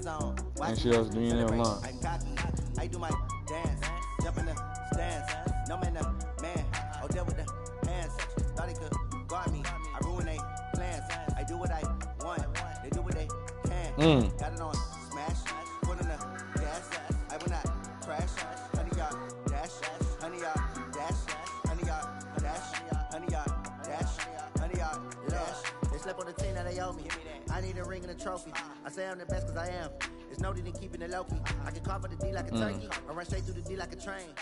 And she else doing that line. I do my dance, jump in the stands. No man, oh, there with the hands. Thought he could guard me. I ruin they plans. I do what I want. They do what they can. Got it on smash. Put in the gas. I will not crash. Honey, y'all dash. Honey, y'all dash. Honey, y'all dash. Honey, y'all dash. Honey, y'all dash. They slept on the team that they owe me. I need a ring and a trophy. I say I'm the best because I am. There's no need in keeping it low key. I can carve up the D like a turkey. I run straight through the D like a train.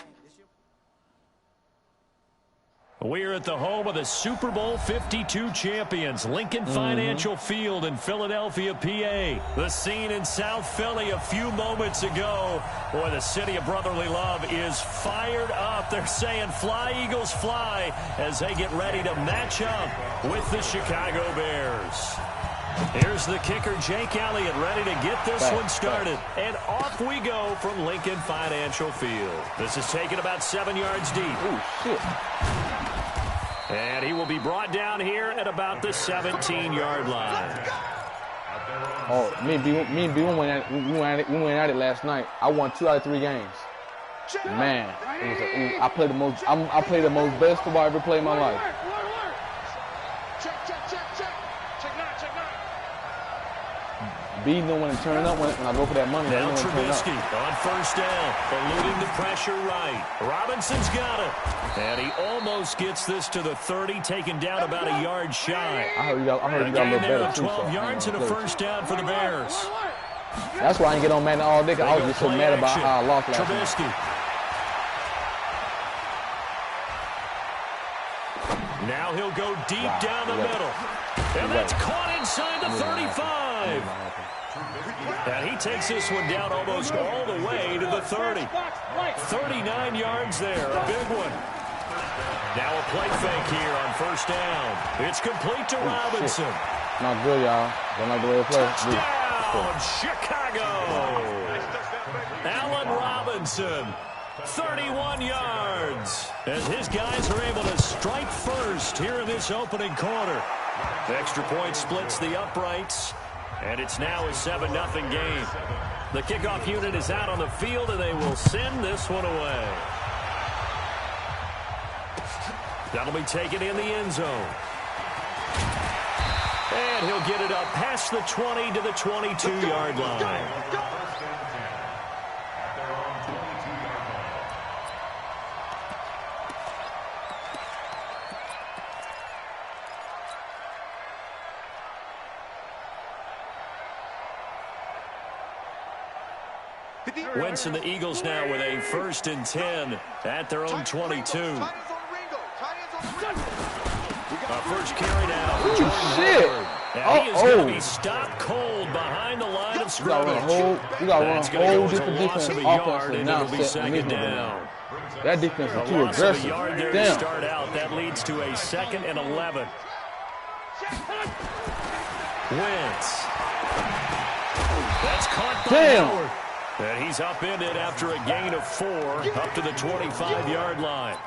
We're at the home of the Super Bowl 52 champions, Lincoln Financial Field in Philadelphia, PA. The scene in South Philly a few moments ago. Boy, the city of brotherly love is fired up. They're saying fly, Eagles, fly, as they get ready to match up with the Chicago Bears. Here's the kicker, Jake Elliott, ready to get this one started. And off we go from Lincoln Financial Field. This is taken about 7 yards deep. Oh, shit. And he will be brought down here at about the 17-yard line. Oh, me and B went at it last night. I won 2 out of 3 games. Man, I played the most best football I ever played in my life. B know when to turn up when I go for that money. Now Trubisky on first down, eluding the pressure right. Robinson's got it. And he almost gets this to the 30, taken down about a yard shy. I heard you got a little better too. 12 yards and a first down for the Bears. That's why I didn't get on Madden all day, because I was just so mad about how I lost last Trubisky. night. Now he'll go deep down the middle. And that's caught inside the 35. And he takes this one down almost all the way to the 30. 39 yards there, a big one. Now a play fake here on first down. It's complete to Robinson. Not good, y'all. Don't like the way they play. Touchdown, Chicago. Allen Robinson, 31 yards. As his guys are able to strike first here in this opening quarter. The extra point splits the uprights. And it's now a 7-0 game. The kickoff unit is out on the field, and they will send this one away. That'll be taken in the end zone. And he'll get it up past the 20 to the 22-yard line. Wentz and the Eagles now with a 1st and 10 at their own 22. First carry now. Ooh, shit. Now he is going to be stopped cold behind the line of scrimmage. You got to run a whole different defense offense and now set down. That defense is too aggressive. A yard there to start out. That leads to a 2nd and 11. Wentz. That's caught by Howard. And he's upended after a gain of 4 up to the 25-yard line.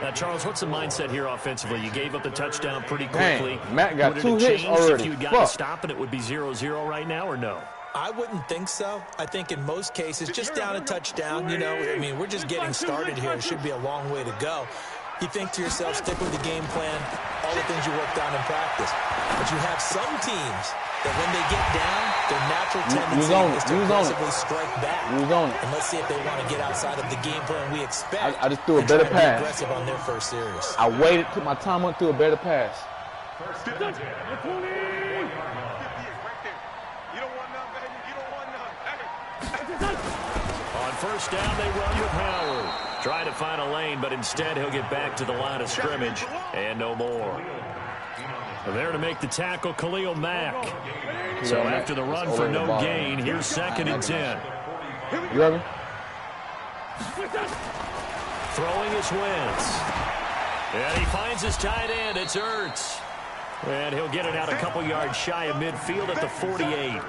Now, Charles, what's the mindset here offensively? You gave up the touchdown pretty quickly. Dang, Matt got 2 hits already. If you got to stop and it would be 0-0 right now, or no? I wouldn't think so. I think in most cases, just down a touchdown, you know, I mean, we're just getting started here. It should be a long way to go. You think to yourself, stick with the game plan, all the things you worked on in practice. But you have some teams that when they get down, their natural tendency is to aggressively strike back. And let's see if they want to get outside of the game plan we expect. I just threw a better pass. Aggressive on their first series. I waited, took my time, went through a better pass. On first down, they run with Howard. Trying to find a lane, but instead he'll get back to the line of scrimmage and no more. There to make the tackle, Khalil Mack. So after the run for no gain, here's 2nd and 10. You ready? Throwing is Wentz. And he finds his tight end. It's Ertz. And he'll get it out a couple yards shy of midfield at the 48.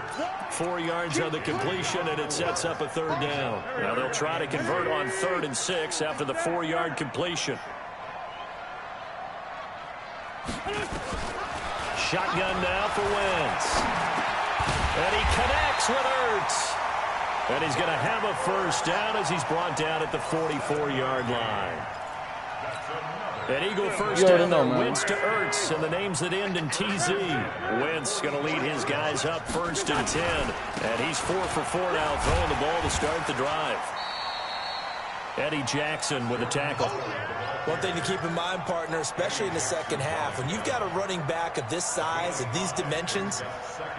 4 yards on the completion, and it sets up a 3rd down. Now they'll try to convert on 3rd and 6 after the 4-yard completion. Shotgun now for Wentz. And he connects with Ertz. And he's going to have a first down as he's brought down at the 44-yard line. An Eagle first down there, Wentz to Ertz, and the names that end in TZ. Wentz going to lead his guys up 1st and 10. And he's 4 for 4 now, throwing the ball to start the drive. Eddie Jackson with a tackle. One thing to keep in mind, partner, especially in the second half, when you've got a running back of this size, of these dimensions,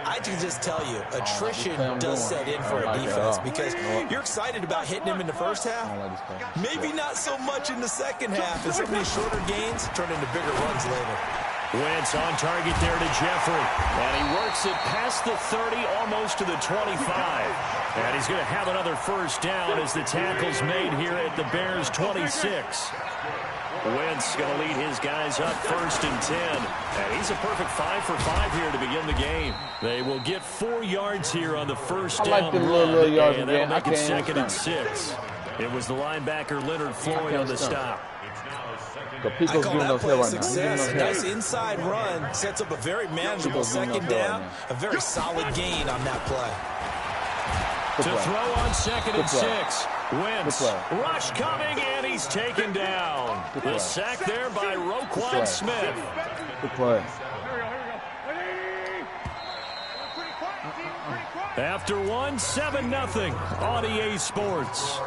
I can just tell you, attrition does set in for a defense because you're excited about hitting him in the first half. Maybe not so much in the second half, and some of these shorter gains turn into bigger runs later. Wentz on target there to Jeffrey. And he works it past the 30, almost to the 25. And he's going to have another first down as the tackle's made here at the Bears' 26. Wentz going to lead his guys up 1st and 10. And he's a perfect 5 for 5 here to begin the game. They will get 4 yards here on the first down run. And that'll make it 2nd and 6. It was the linebacker Leonard Floyd on the stop. I call that play a success. A nice inside run sets up a very manageable second down. A very solid gain on that play. To throw on 2nd and 6. Wentz, rush coming, and he's taken down. The sack there by Roquan Smith. Good play. After 1, 7-0 on EA Sports.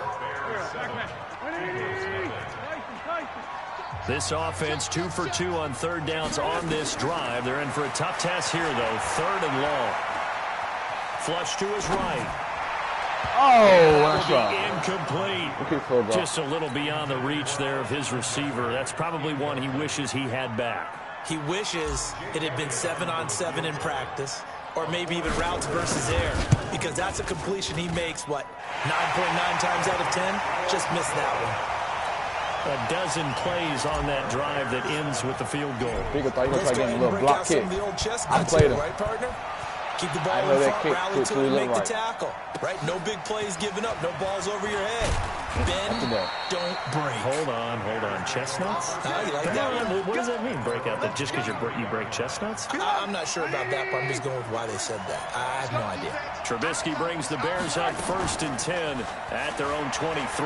This offense 2 for 2 on 3rd downs on this drive. They're in for a tough task here, though. 3rd and long. Flush to his right. Oh, nice try. Incomplete. Just a little beyond the reach there of his receiver. That's probably one he wishes he had back. He wishes it had been 7-on-7 in practice, or maybe even routes versus air, because that's a completion he makes, 9.9 times out of 10? Just missed that one. A dozen plays on that drive that ends with the field goal. Bigger thought he was getting a little block kick. I played him. Right, partner? Keep the ball in front, rally to it, make the tackle. Right? No big plays given up. No balls over your head. Bend, don't break. Hold on. Chestnuts? You like that one? What does that mean, break out? That just because you break chestnuts? I'm not sure about that, but I'm just going with why they said that. I have no idea. Trubisky brings the Bears up 1st and 10 at their own 23.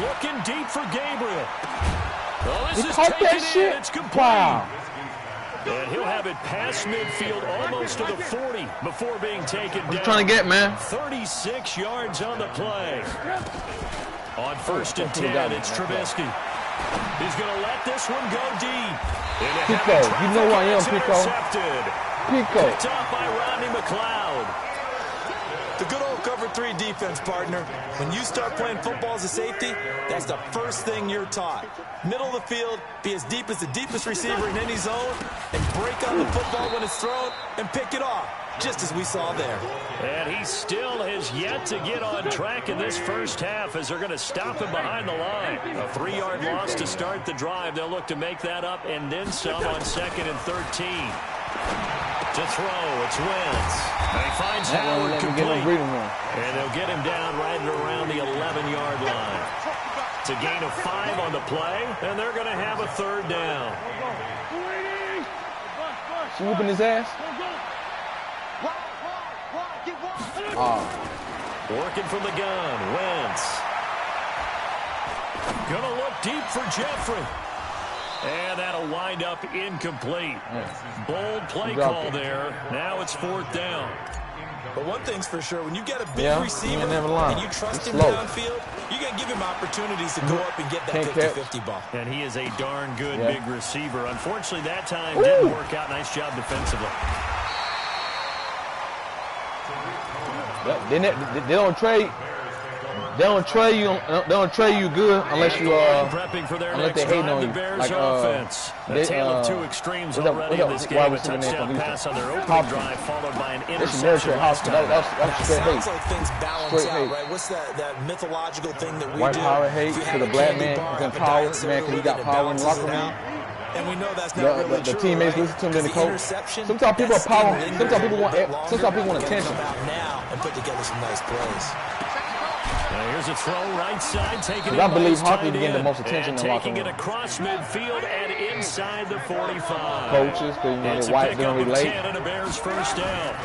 Looking deep for Gabriel. Oh, this is taken in. It's complete. Wow. And he'll have it past midfield, almost to the 40 before being taken down. What you trying to get, man? 36 yards on the play. On 1st and 10, it's Trubisky. He's going to let this one go deep. Pico, you know who I am, Pico. Pico. Picked off by Rodney McLeod. The good old cover 3 defense, partner. When you start playing football as a safety, that's the first thing you're taught. Middle of the field, be as deep as the deepest receiver in any zone, and break on the football when it's thrown, and pick it off, just as we saw there. And he still has yet to get on track in this first half as they're going to stop him behind the line. A 3-yard loss to start the drive. They'll look to make that up and then some on 2nd and 13. To throw, it's Wentz. And he finds Howard complete. And they'll get him down right around the 11-yard line. It's a gain of 5 on the play, and they're going to have a 3rd down. She whooping his ass? Working from the gun, Wentz. Gonna look deep for Jeffrey. And that'll wind up incomplete. Bold play call there. Now it's 4th down. But one thing's for sure, when you get a big receiver and you trust him downfield, you're going to give him opportunities to go up and get that 50-50 ball. And he is a darn good big receiver. Unfortunately, that time didn't work out. Nice job defensively. They don't trade. They don't trade you good unless you unless they hate on you. Like a tale of 2 extremes already in this game. A touchdown pass on their opening drive, followed by an interception. That's straight hate. Sounds like things balance out, right? What's that mythological thing that we do? White power hate to the black man in power, man, because he got power in the locker room. And we know that's not really true. The teammates listen to him, then the coach. Sometimes people are power. Sometimes people want attention. Come out now and put together some nice plays. Here's a throw right side, taking it. I believe hockey is getting the most attention in the locker room. Taking it across midfield and inside the 45. Coaches, because you know the whites don't relate. And a Bears first down.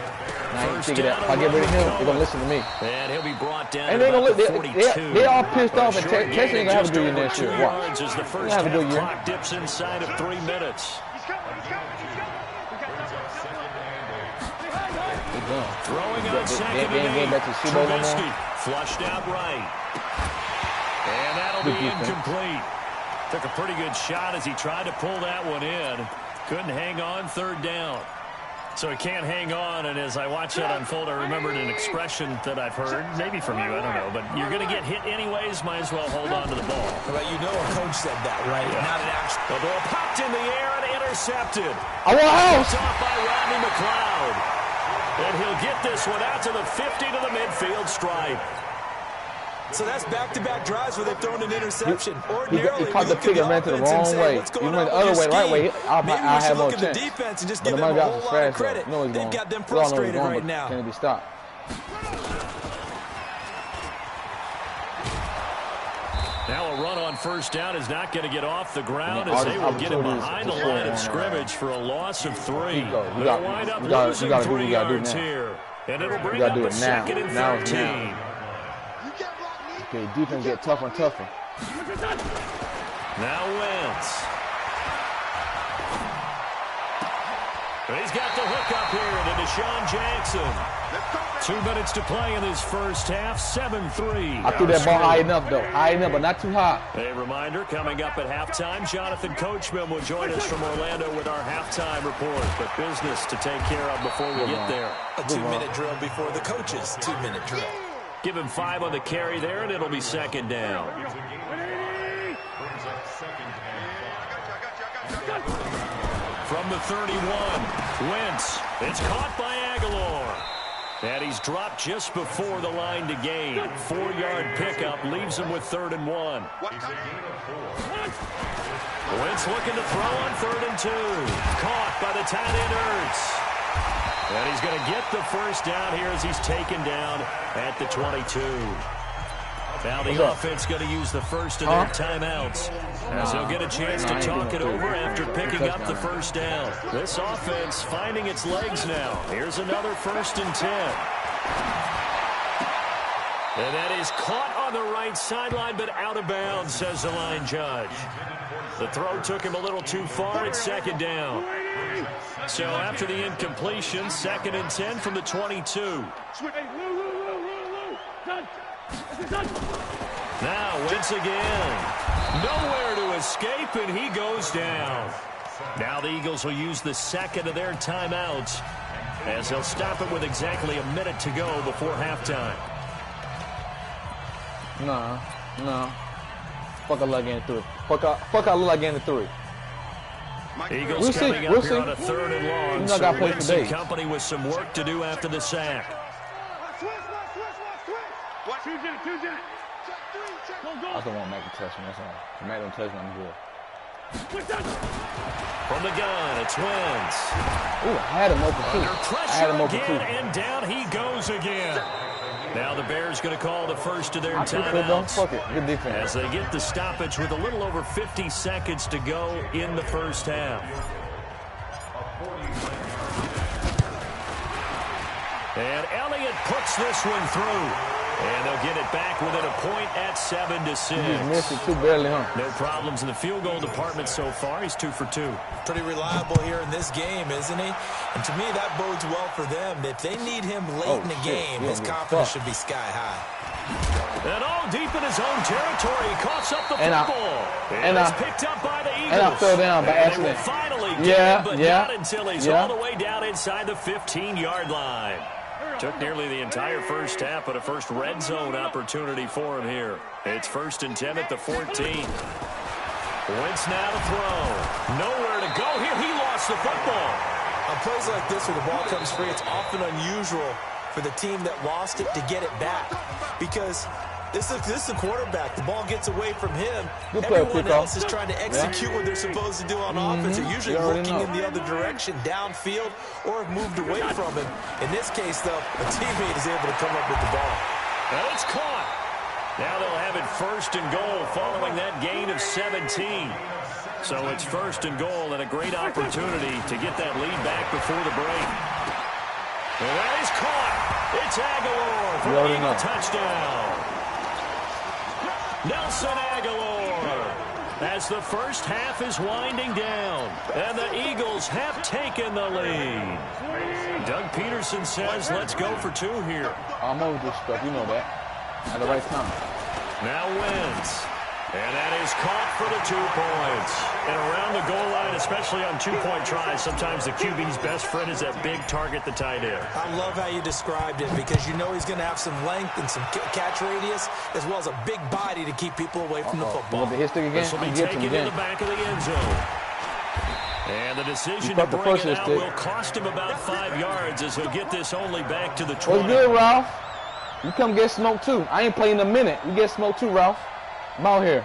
Now you figure that if I get rid of him, they're gonna listen to me. And he'll be brought down. And they're gonna they all pissed off, and Texas ain't gonna have a good year next year. Watch. As the first half clock dips inside of 3 minutes. Throwing on second and 8. Trubisky flushed out right. And that'll be incomplete. Took a pretty good shot as he tried to pull that one in. Couldn't hang on, third down. So he can't hang on, and as I watch that unfold, I remembered an expression that I've heard, maybe from you, I don't know, but you're going to get hit anyways, might as well hold on to the ball. Well, you know a coach said that, right? Yeah. Not an action. The ball popped in the air and intercepted. I want a house. Off by Rodney McLeod. And he'll get this one out to the 50 to the midfield stripe. So that's back-to-back drives where they've thrown an interception. Ordinarily, he caught the pick and ran to the wrong way. He went the other way, the right way. I have more chance. Defense and just but give the them a whole lot of credit. No, they've got them frustrated right now. Can it be stopped? Now a run on first down is not going to get off the ground as they will get him behind the line of scrimmage for a loss of 3. They'll wind up losing 3 yards here. And it'll bring up a 2nd and 13. Okay, defense get tougher and tougher. Now Wentz. He's got the hook up here to Deshaun Jackson. 2 minutes to play in this first half, 7-3. I threw that ball high enough, though. High enough, but not too high. A reminder, coming up at halftime, Jonathan Coachman will join us from Orlando with our halftime report. But business to take care of before we get there. A 2-minute drill before the coaches' 2-minute drill. Give him 5 on the carry there, and it'll be 2nd down. From the 31, Wentz. It's caught by Aguilar. And he's dropped just before the line to gain. 4-yard pickup leaves him with 3rd and 1. Wentz looking to throw on 3rd and 2. Caught by the tight end Ertz. And he's going to get the first down here as he's taken down at the 22. Now the offense going to use the first of their timeouts as they'll get a chance to talk it over after picking up the first down. This offense finding its legs now. Here's another 1st and 10. And that is caught on the right sideline, but out of bounds, says the line judge. The throw took him a little too far. It's 2nd down. So after the incompletion, 2nd and 10 from the 22. Now Wentz again. Nowhere to escape, and he goes down. Now the Eagles will use the 2nd of their timeouts as they'll stop it with exactly a minute to go before halftime. No. Fuck, I look getting 3. Fuck, I look like getting 3. Eagles coming up here on a 3rd and long. So Wentz and company with some work to do after the sack. I just don't want Mack to touch me. That's all. If Mack don't touch me, I'm good. From the gun, it's Wentz. Ooh, I had him open too. I had him open too. And down he goes again. Now the Bears going to call the first of their timeouts. Fuck it. Good defense. As they get the stoppage with a little over 50 seconds to go in the first half. And Elliott puts this one through. And they'll get it back within a point at 7-6. He missed it too barely, huh? No problems in the field goal department so far. He's 2 for 2. Pretty reliable here in this game, isn't he? And to me, that bodes well for them. If they need him late in the game, his confidence should be sky high. And all deep in his own territory, he coughs up the football. And it's picked up by the Eagles. And I fell down by accident. Finally get him, but not until he's all the way down inside the 15-yard line. Took nearly the entire first half, but a first red zone opportunity for him here. It's 1st and 10 at the 14. Wentz now to throw. Nowhere to go here. He lost the football. On plays like this where the ball comes free, it's often unusual for the team that lost it to get it back. Because this is a quarterback. The ball gets away from him. Everyone else is trying to execute what they're supposed to do on offense. They're usually looking in the other direction, downfield, or have moved away from him. In this case, though, a teammate is able to come up with the ball. And it's caught. Now they'll have it 1st and goal following that gain of 17. So it's 1st and goal and a great opportunity to get that lead back before the break. And that is caught. It's Aguilar for the Eagle touchdown. Nelson Aguilar as the first half is winding down. And the Eagles have taken the lead. Doug Peterson says, let's go for 2 here. I'm over this stuff. You know that. At the right time. Now Wentz. And that is caught for the 2 points. And around the goal line, especially on 2-point tries, sometimes the QB's best friend is that big target, the tight end. I love how you described it because you know he's going to have some length and some catch radius as well as a big body to keep people away from the football. The hit stick again? This will be taken in the back of the end zone. And the decision to bring it out will cost him about 5 yards as he'll get this only back to the 20. What's good, Ralph? You come get smoked too. I ain't playing a minute. You get smoked too, Ralph. I'm out here.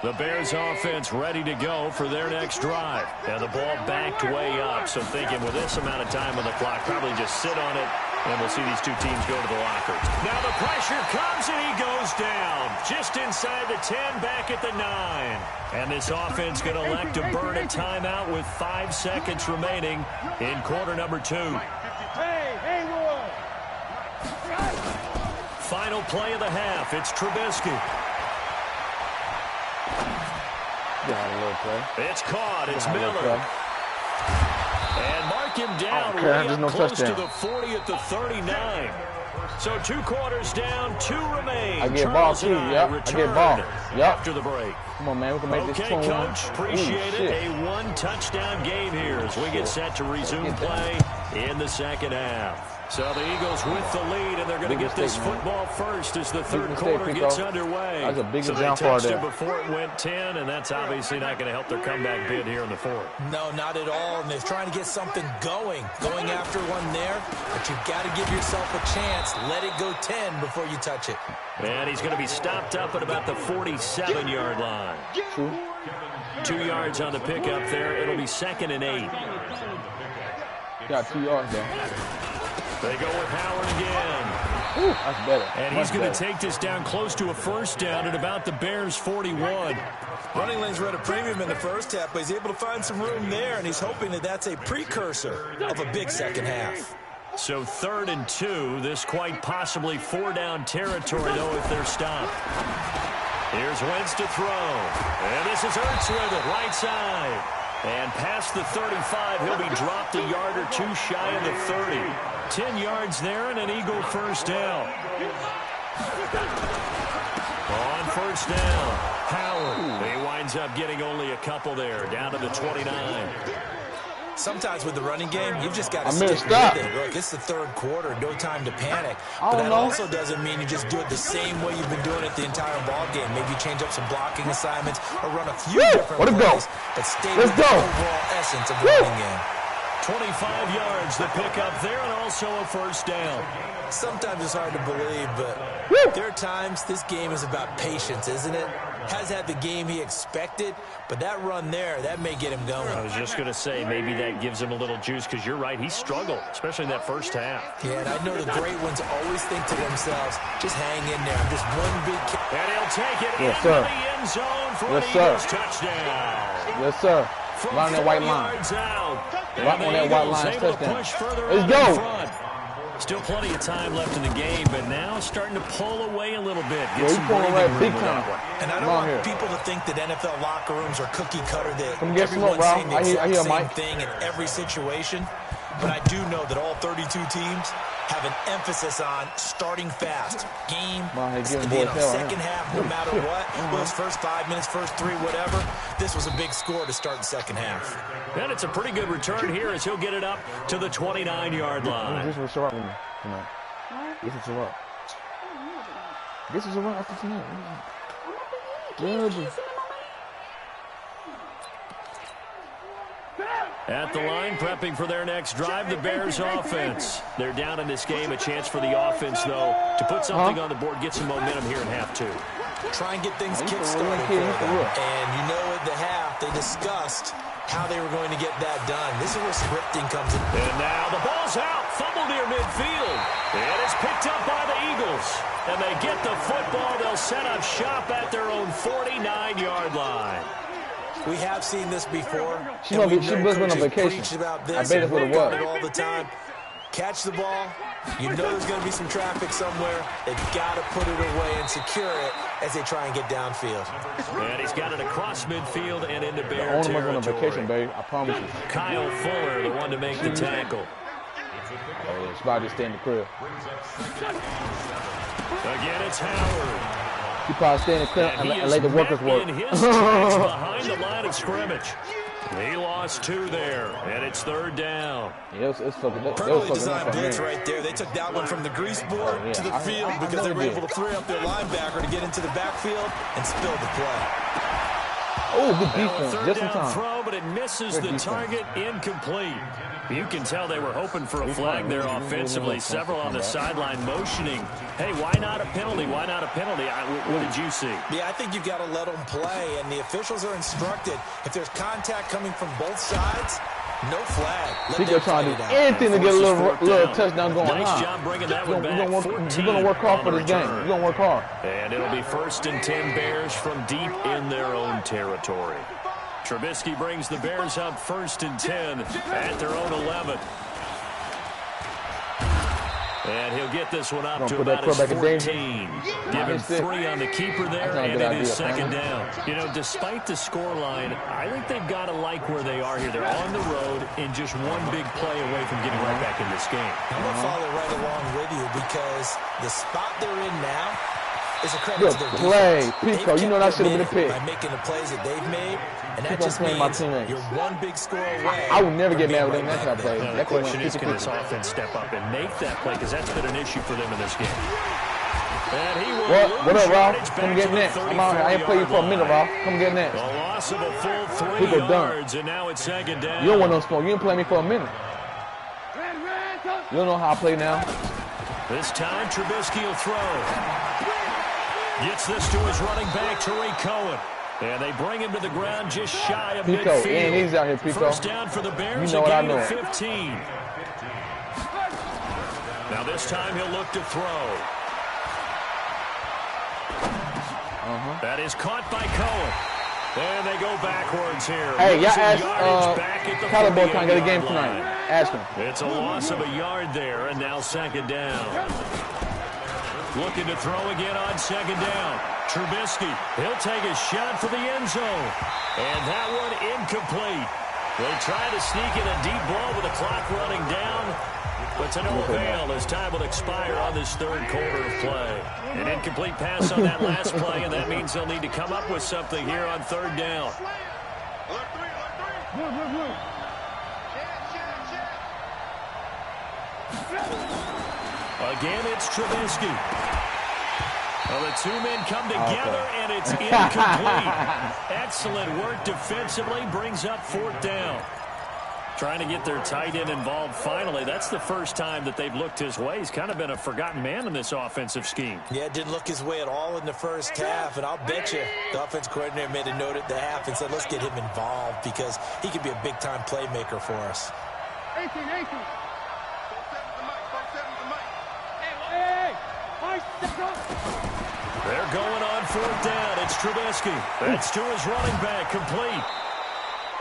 The Bears offense ready to go for their next drive. And the ball backed way up. So thinking with this amount of time on the clock, probably just sit on it. And we'll see these 2 teams go to the lockers. Now the pressure comes and he goes down. Just inside the 10, back at the 9. And this offense going to elect to burn a timeout with 5 seconds remaining in quarter number 2. Final play of the half. It's Trubisky. It's caught. It's Miller. And mark him down way up close to the 40 at the 39. So 2 quarters down, 2 remain. I get ball too. Yep. I get ball. Yep. After the break. Come on, man. We can make this 21. Okay, Coach. Appreciate it. A 1-touchdown game here as we get set to resume play in the second half. So the Eagles with the lead, and they're going to get this football first as the third quarter gets underway. That's a big so jump they touched there. it before it went 10, and that's obviously not going to help their comeback bid here in the 4th. No, not at all, and they're trying to get something going after one there, but you've got to give yourself a chance. Let it go 10 before you touch it. And he's going to be stopped up at about the 47-yard line. 2 yards on the pickup there. It'll be 2nd and 8. Got 2 yards there. They go with Howard again. Ooh, that's better. And he's going to take this down close to a 1st down at about the Bears' 41. Running lanes were at a premium in the first half, but he's able to find some room there, and he's hoping that that's a precursor of a big second half. So 3rd and 2. This quite possibly 4-down territory, though, if they're stopped. Here's Wentz to throw. And this is Ertz with it, right side. And past the 35, he'll be dropped a yard or 2 shy of the 30. 10 yards there and an Eagle 1st down. On 1st down, Howard. He winds up getting only a couple there, down to the 29. Sometimes with the running game, you've just got to stick with it. Look, it's the 3rd quarter, no time to panic. But that also doesn't mean you just do it the same way you've been doing it the entire ball game. Maybe you change up some blocking assignments or run a few different plays, but stay with the overall essence of the running game. 25 yards, the pickup there, and also a 1st down. Sometimes it's hard to believe, but there are times this game is about patience, isn't it? Has had the game he expected, but that run there, that may get him going. I was just going to say, maybe that gives him a little juice, because you're right, he struggled, especially in that 1st half. Yeah, and I know the great ones always think to themselves, just hang in there, just one big kick. And he'll take it into the end zone for an Eagles touchdown. Yes, sir. Right on that white line. Right on that white line touchdown. Let's go. Still plenty of time left in the game, but now starting to pull away a little bit. Get some pulling away big time. And I don't want people to think that NFL locker rooms are cookie cutter, that everyone's saying the exact same thing in every situation. But I do know that all 32 teams have an emphasis on starting fast. Game, second half, no matter what. Those first 5 minutes, first 3, whatever. This was a big score to start the second half. And it's a pretty good return here as he'll get it up to the 29-yard line. This is a wrap tonight. This is a wrap. This is a wrap after tonight. Good. At the line, prepping for their next drive, the Bears offense. They're down in this game. A chance for the offense, though, to put something on the board, get some momentum here in half 2. Try and get things kick-started for them. And you know at the half, they discussed how they were going to get that done. This is where scripting comes in. And now the ball's out. Fumble near midfield. And it's picked up by the Eagles. and they get the football. They'll set up shop at their own 49-yard line. We have seen this before. She must been on vacation. About this. I bet that's what it was. All the time. Catch the ball. You know there's going to be some traffic somewhere. They've got to put it away and secure it as they try and get downfield. And he's got it across midfield and into Bear territory. territory. On vacation, babe. I promise you. Kyle Fuller, the one to make the tackle. Oh, yeah. She's about to stay in the crib. Again, it's Howard. He probably stay in the crib and let the workers work. In his tracks behind the line of scrimmage. He lost 2 there, and it's 3rd down. Yeah, it's fucking. Perfectly designed blitz right there. They took that one from the grease board to the field because they were able to free up their linebacker to get into the backfield and spill the play. Oh, good defense. Just in time. Throw, but it misses the target, incomplete. You can tell they were hoping for a flag there offensively. Several on the sideline motioning, hey, why not a penalty? Why not a penalty? What did you see? Yeah, I think you've got to let them play, and the officials are instructed. If there's contact coming from both sides, no flag. Pico trying to do anything to get a little touchdown going. Nice job bringing that one back. You're going to work hard for this game. You're going to work hard. And it'll be 1st and 10 Bears from deep in their own territory. Trubisky brings the Bears up 1st and 10 at their own 11. And he'll get this one up to about his 14. Give him 3 on the keeper there, and it is 2nd down. You know, despite the scoreline, I think they've got to like where they are here. They're on the road and just one big play away from getting right back in this game. I'm going to follow right along with you because the spot they're in now is a credit to their play. Pico, you know that should have been a pick. By making the plays that they've made, and that just means you're one big score away. I would never get mad with them that kind of play. The question is, can this offense step up and make that play? Because that's been an issue for them in this game. And he will what up, Ralph? Come get next. I'm out here. I ain't played you for a minute, Ralph. Come get next. A loss of a full 3 yards, and now it's 2nd down. You don't want no smoke. You didn't play me for a minute. You don't know how I play now. This time, Trubisky will throw. Gets this to his running back, Tariq Cohen. And they bring him to the ground just shy of midfield. And he's out here, Pico. 1st down for the Bears, you know a gain of 15. Now this time he'll look to throw. That is caught by Cohen. And they go backwards here. Hey, y'all asked Calibo can get a game tonight. Ask him. It's a loss of a yard there, and now 2nd down. Looking to throw again on 2nd down. Trubisky, he'll take a shot for the end zone. And that one incomplete. They try to sneak in a deep ball with the clock running down, but to no avail as time will expire on this 3rd quarter of play. An incomplete pass on that last play, and that means they'll need to come up with something here on 3rd down. Again, it's Trubisky. Well, the 2 men come together, and it's incomplete. Excellent work defensively. Brings up 4th down. Trying to get their tight end involved finally. That's the first time that they've looked his way. He's kind of been a forgotten man in this offensive scheme. Yeah, it didn't look his way at all in the first half, and I'll bet you the offense coordinator made a note at the half and said, let's get him involved because he could be a big-time playmaker for us. 18. They're going on 4th down. It's Trubisky. That's to his running back, complete.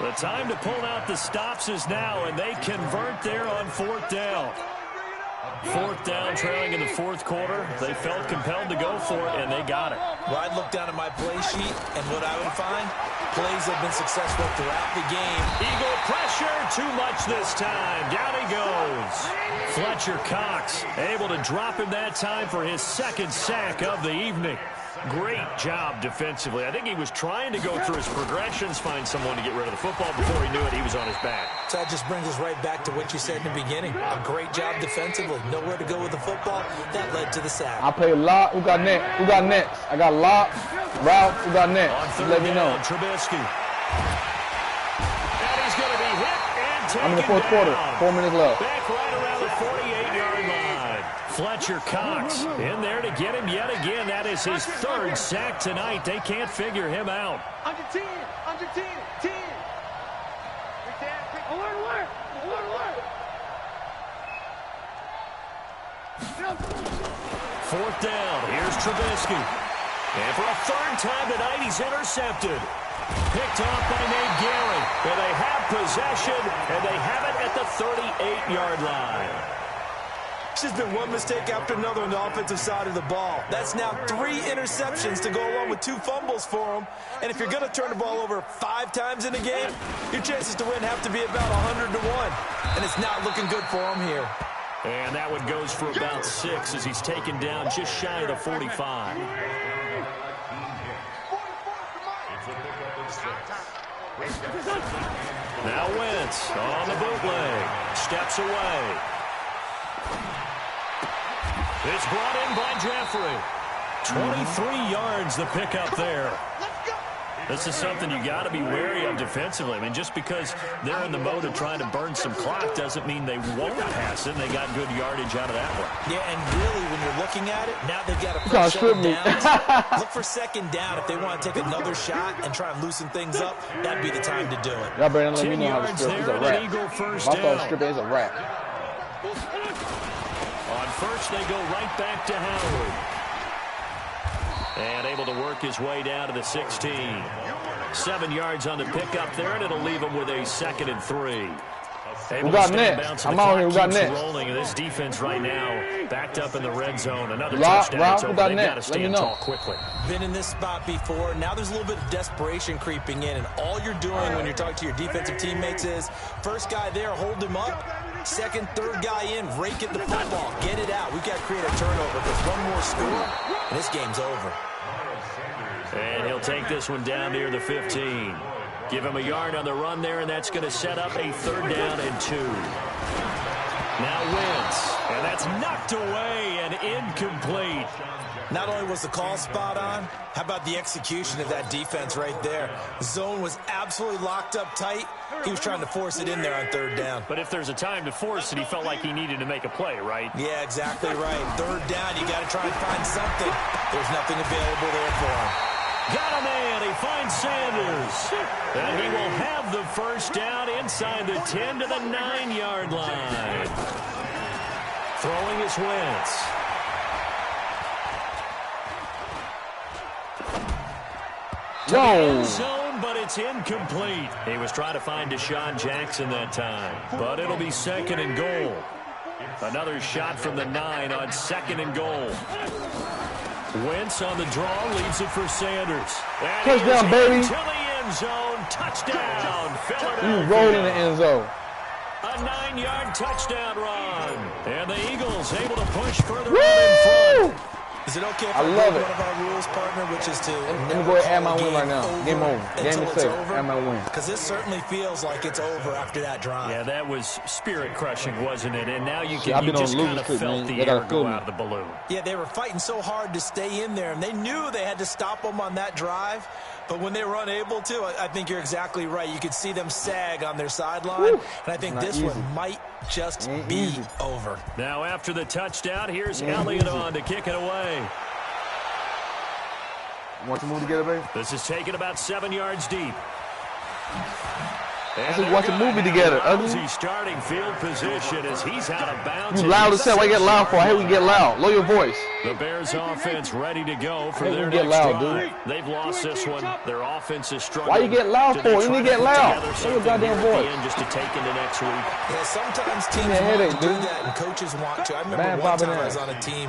The time to pull out the stops is now, and they convert there on 4th down. 4th down, trailing in the 4th quarter. They felt compelled to go for it, and they got it. Well, I'd look down at my play sheet, and what I would find, plays have been successful throughout the game. Eagle pressure, too much this time. Down he goes. Fletcher Cox able to drop him that time for his 2nd sack of the evening. Great job defensively. I think he was trying to go through his progressions, find someone to get rid of the football. Before he knew it, he was on his back. So that just brings us right back to what you said in the beginning. A great job defensively. Nowhere to go with the football. That led to the sack. I play a lot. Who got next? Who got next? I got Locke, Ralph. Who got next? Let me know. Trubisky. And he's going to be hit and taken I'm in the 4th quarter. 4 minutes left. Back right around the 48-yard line. Fletcher Cox in there to get him yet again. That is his 3rd sack tonight. They can't figure him out. Under 10. 10. Alert. 4th down. Here's Trubisky. And for a 3rd time tonight, he's intercepted. Picked off by Nate Gehring. And they have possession, and they have it at the 38-yard line. It's just been one mistake after another on the offensive side of the ball. That's now 3 interceptions to go along with 2 fumbles for him. And if you're going to turn the ball over 5 times in a game, your chances to win have to be about 100 to 1. And it's not looking good for him here. And that one goes for about 6 as he's taken down just shy of the 45. Now Wentz on the bootleg. Steps away. It's brought in by Jeffrey. 23 yards the pickup there. This is something you got to be wary of defensively. I mean, just because they're in the mode of trying to burn some clock doesn't mean they won't pass it. They got good yardage out of that one. Yeah, and really, when you're looking at it, now they've got to put 7 downs. Look for 2nd down. If they want to take another shot and try and loosen things up, that'd be the time to do it. Y'all better let me know how to strip. It's a wrap. My thought strip is a wrap. On first, they go right back to Howard. And able to work his way down to the 16. 7 yards on the pickup there, and it'll leave him with a 2nd and 3. Who got next? I'm out here. Who got next? Rolling, and this defense right now backed up in the red zone. Another touchdown. Who got next? Let me know. Quickly. Been in this spot before. Now there's a little bit of desperation creeping in, and all you're doing when you're talking to your defensive teammates is first guy there, hold him up. 2nd, 3rd guy in, rake at the football. Get it out. We've got to create a turnover because one more score, and this game's over. And he'll take this one down near the 15. Give him a yard on the run there, and that's going to set up a 3rd down and 2. Now Wentz, and that's knocked away and incomplete. Not only was the call spot on, how about the execution of that defense right there? The zone was absolutely locked up tight. He was trying to force it in there on 3rd down. But if there's a time to force it, he felt like he needed to make a play, right? Yeah, exactly right. 3rd down, you got to try and find something. There's nothing available there for him. Got a man. He finds Sanders. And he will have the 1st down inside the 10 to the 9-yard line. Throwing is Wentz. Whoa. Zone, but it's incomplete. He was trying to find Deshaun Jackson that time. But it'll be 2nd and goal. Another shot from the 9 on 2nd and goal. Wentz on the draw, leaves it for Sanders. And touchdown, baby. To the end zone. Touchdown, Philadelphia. You rolled in the end zone. A 9-yard touchdown run. And the Eagles able to push further on in front. Is it okay if I love it. one of our rules, partner, which is to Let me go ahead and add my win right now. Game over. Game is safe. Add my win. Because this certainly feels like it's over after that drive. Yeah, that was spirit-crushing, wasn't it? And now you See, I've been on just kind of losing felt streak, the man. air go out of the balloon. Yeah, they were fighting so hard to stay in there, and they knew they had to stop them on that drive. But when they were unable to, I think you're exactly right. You could see them sag on their sideline. Woo. And I think this one might just be over. Now after the touchdown, here's Elliott on to kick it away. Want to move together, baby? This is taken about 7 yards deep. I said watch a movie together. He's starting field position as he's out of bounds. You loud as hell. Why you get loud for? I hate we get loud. Lower your voice. The Bears offense ready to go for their next drive. Dude. They've lost this one. Their offense is struggling. Why you get loud for? You need to get loud. Lower your goddamn voice. Just to take into next week. Yeah, sometimes teams want to do that and coaches want to. I remember one time I was on a team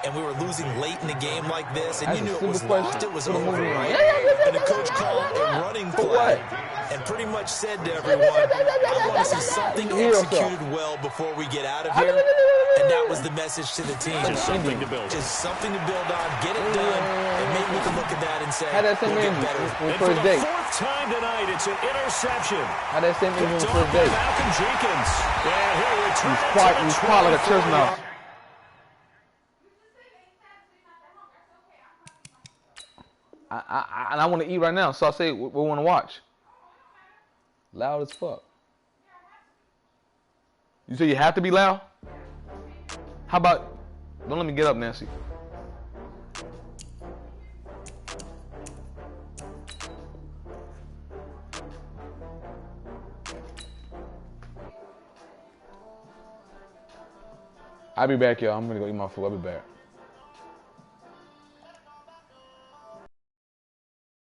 and we were losing late in the game like this, and you knew it was lost, it was over, right? And the coach called a running play and pretty much said to everyone, I want to see something executed well before we get out of here. And that was the message to the team. Just something to build. Just something to build on, get it done, and maybe we can look at that and say, we'll get better. And for the 4th time tonight, it's an interception. How that same thing on the first day? Malcolm Jenkins. Yeah, he'll return He's quiet like a church mouse. I want to eat right now, so I say we want to watch. Loud as fuck. You say you have to be loud? How about, don't let me get up, Nancy. I'll be back, y'all. I'm going to go eat my food. I'll be back.